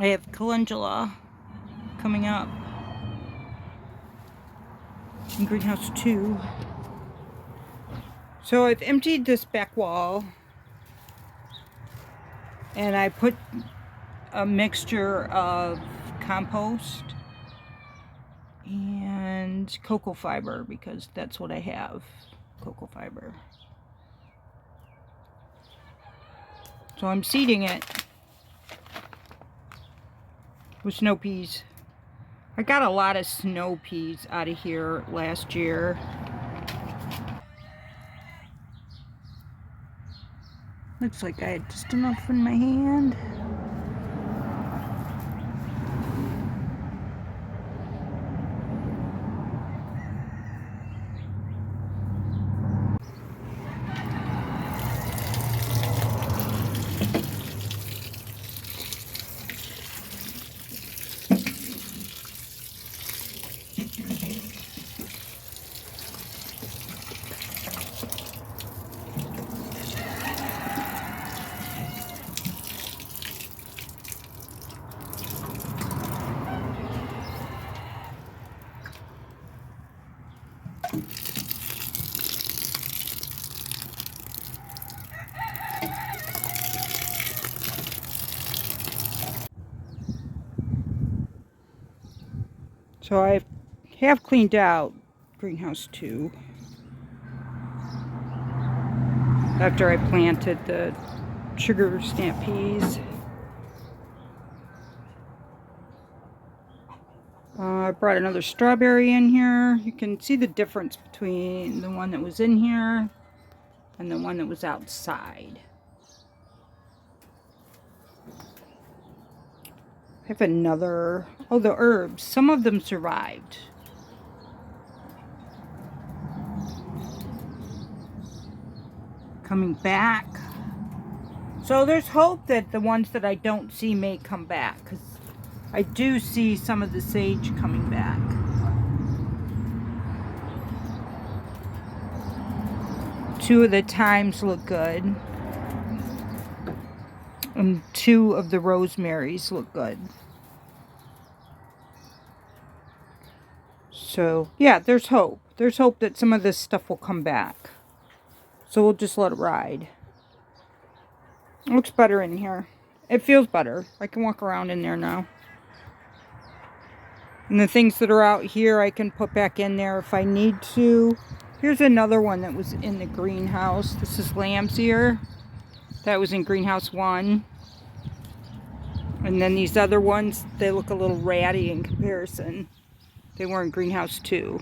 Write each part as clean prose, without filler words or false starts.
I have calendula coming up in greenhouse 2. So I've emptied this back wall and I put a mixture of compost and cocoa fiber because that's what I have, cocoa fiber. So I'm seeding it with snow peas. I got a lot of snow peas out of here last year. Looks like I had just enough in my hand. So I have cleaned out greenhouse 2 after I planted the sugar snap peas. I brought another strawberry in here. You can see the difference between the one that was in here and the one that was outside. I have another, oh, the herbs. Some of them survived. Coming back. So there's hope that the ones that I don't see may come back, because I do see some of the sage coming back. Two of the thymes look good. And 2 of the rosemaries look good. So, yeah, there's hope. There's hope that some of this stuff will come back. So we'll just let it ride. It looks better in here. It feels better. I can walk around in there now. And the things that are out here I can put back in there if I need to. Here's another one that was in the greenhouse. This is lamb's ear. That was in greenhouse 1. And then these other ones, they look a little ratty in comparison. They were in greenhouse 2.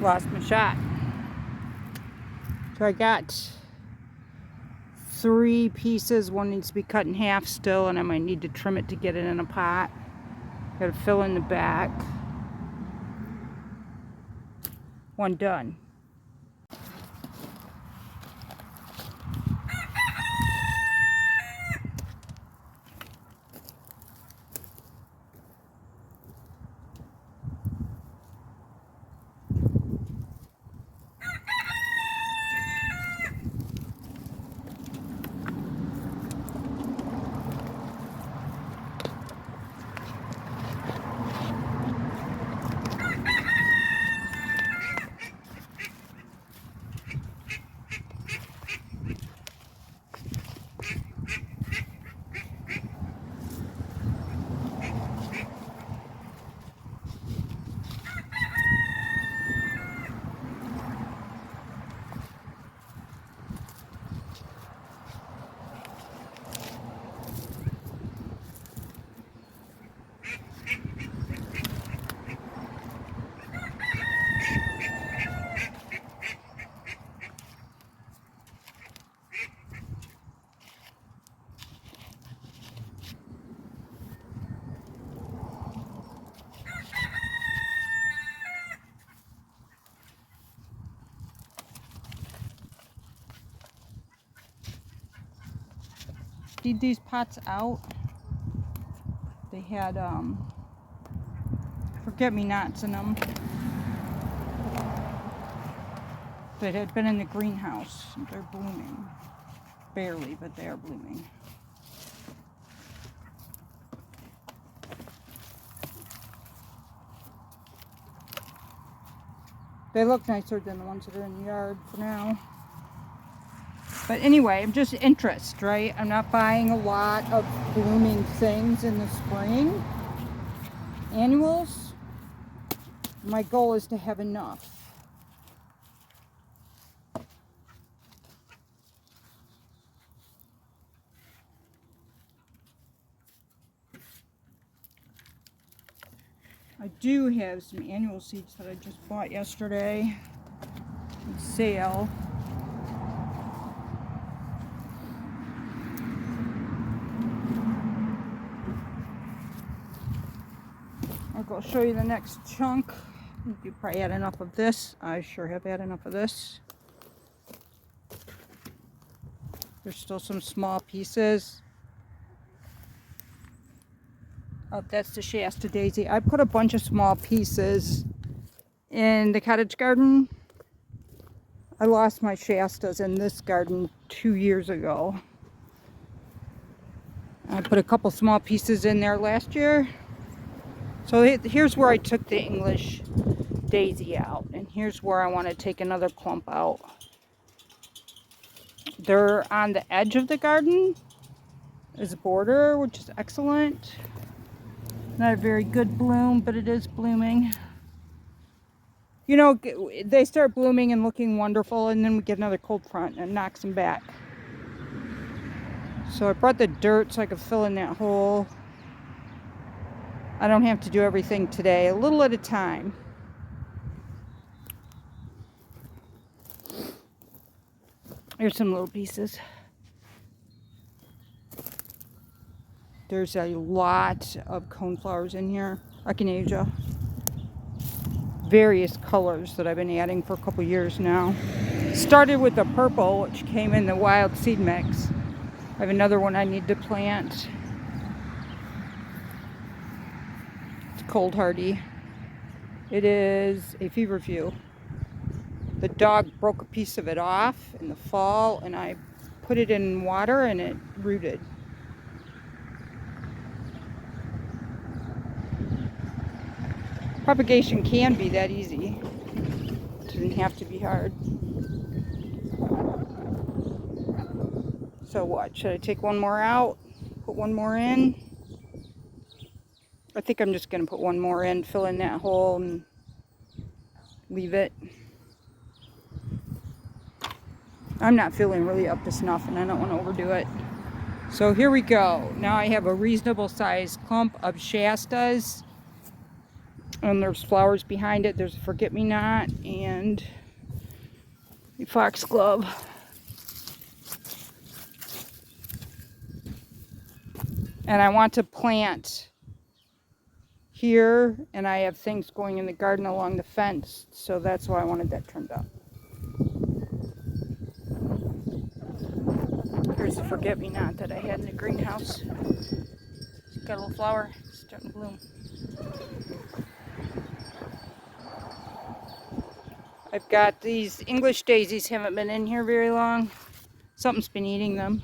Lost my shot. So I got 3 pieces. One needs to be cut in half still, and I might need to trim it to get it in a pot. Gotta fill in the back. One done. emptied these pots out. They had forget-me-nots in them that had been in the greenhouse. They're blooming. Barely, but they are blooming. They look nicer than the ones that are in the yard for now. But anyway, I'm just interested, right? I'm not buying a lot of blooming things in the spring. Annuals. My goal is to have enough. I do have some annual seeds that I just bought yesterday on sale. I'll show you the next chunk. You probably had enough of this. I sure have had enough of this. There's still some small pieces. Oh, that's the Shasta daisy. I put a bunch of small pieces in the cottage garden. I lost my Shastas in this garden 2 years ago. I put a couple small pieces in there last year. So here's where I took the English daisy out, and here's where I want to take another clump out. They're on the edge of the garden as a border, which is excellent. Not a very good bloom, but it is blooming. You know, they start blooming and looking wonderful, and then we get another cold front and it knocks them back. So I brought the dirt so I could fill in that hole. I don't have to do everything today, a little at a time. Here's some little pieces. There's a lot of coneflowers in here, echinacea. Various colors that I've been adding for a couple years now. Started with the purple, which came in the wild seed mix. I have another one I need to plant. It's cold hardy. It is a feverfew. The dog broke a piece of it off in the fall, and I put it in water and it rooted. Propagation can be that easy. It doesn't have to be hard. So what? Should I take one more out? Put one more in? I think I'm just going to put one more in, fill in that hole, and leave it. I'm not feeling really up to snuff, and I don't want to overdo it. So here we go. Now I have a reasonable sized clump of Shastas. And there's flowers behind it. There's a forget-me-not and a foxglove. And I want to plant here, and I have things going in the garden along the fence, so that's why I wanted that trimmed up. Here's the forget-me-not that I had in the greenhouse. It's got a little flower, it's starting to bloom. I've got these English daisies, haven't been in here very long. Something's been eating them.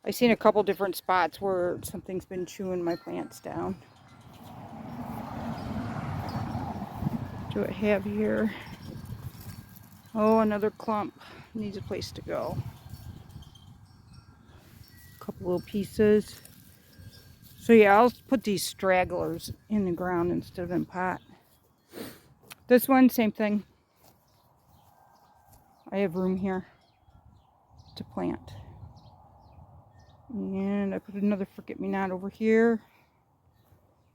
I've seen a couple different spots where something's been chewing my plants down. What do I have here? Oh, another clump. Needs a place to go. A couple little pieces. So yeah, I'll put these stragglers in the ground instead of in pot. This one, same thing. I have room here to plant. And I put another forget-me-not over here.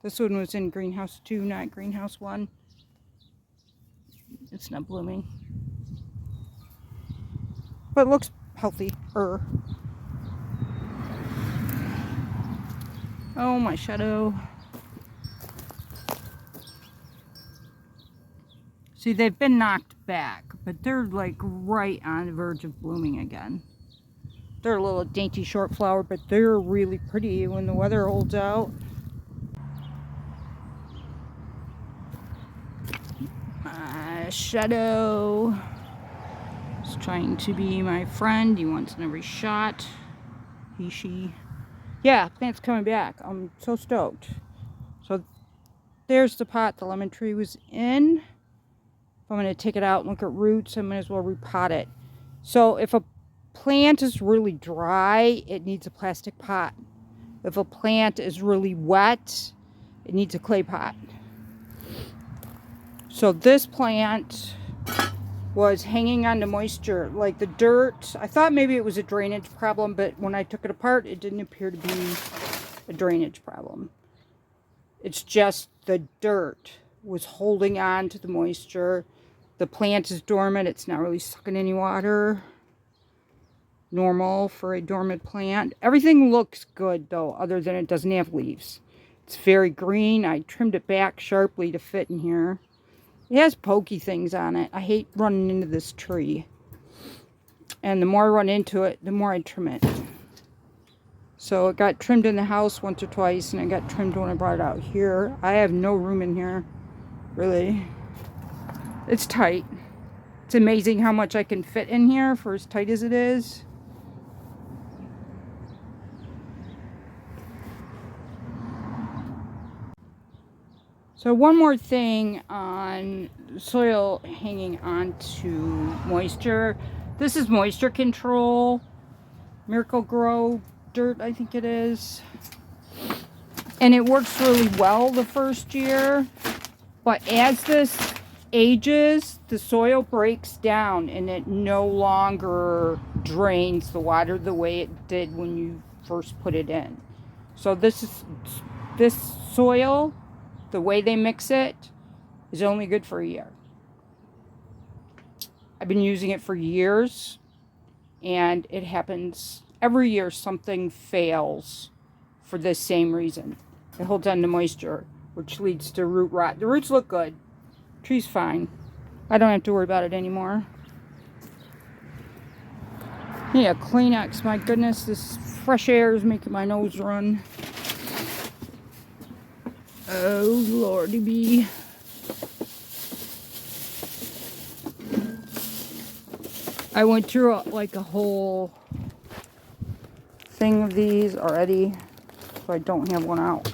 This one was in greenhouse 2, not greenhouse 1. It's not blooming. But it looks healthy-er. Oh, my shadow. See, they've been knocked back, but they're like right on the verge of blooming again. They're a little dainty short flower, but they're really pretty when the weather holds out. Shadow is trying to be my friend. He wants every shot. She. Yeah, plant's coming back. I'm so stoked. So there's the pot the lemon tree was in. If I'm going to take it out and look at roots, I might as well repot it. So if a plant is really dry, it needs a plastic pot. If a plant is really wet, it needs a clay pot. So this plant was hanging on to moisture, like the dirt. I thought maybe it was a drainage problem, but when I took it apart, it didn't appear to be a drainage problem. It's just the dirt was holding on to the moisture. The plant is dormant. It's not really sucking any water. Normal for a dormant plant. Everything looks good though, other than it doesn't have leaves. It's very green. I trimmed it back sharply to fit in here. It has pokey things on it. I hate running into this tree. And the more I run into it, the more I trim it. So it got trimmed in the house once or twice, and it got trimmed when I brought it out here. I have no room in here, really. It's tight. It's amazing how much I can fit in here for as tight as it is. So one more thing on soil hanging on to moisture. This is moisture control. Miracle Grow dirt, I think it is. And it works really well the first year. But as this ages, the soil breaks down and it no longer drains the water the way it did when you first put it in. So this soil, the way they mix it, is only good for a year. I've been using it for years, and it happens every year. Something fails for the same reason. It holds on to moisture, which leads to root rot. The roots look good. Tree's fine. I don't have to worry about it anymore. Yeah, Kleenex. My goodness, this fresh air is making my nose run. Oh, Lordy be. I went through like a whole thing of these already, so I don't have one out.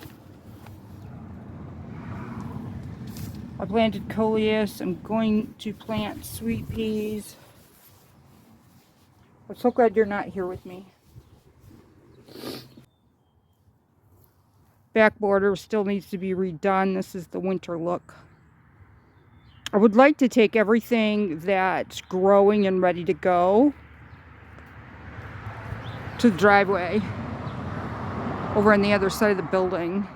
I planted coleus. I'm going to plant sweet peas. I'm so glad you're not here with me. Back border still needs to be redone. This is the winter look. I would like to take everything that's growing and ready to go to the driveway over on the other side of the building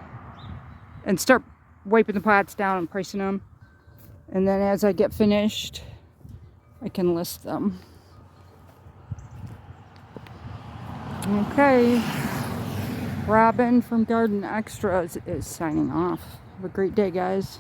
and start wiping the pots down and pricing them. And then as I get finished, I can list them. Okay. Robin from Garden Extras is signing off. Have a great day, guys.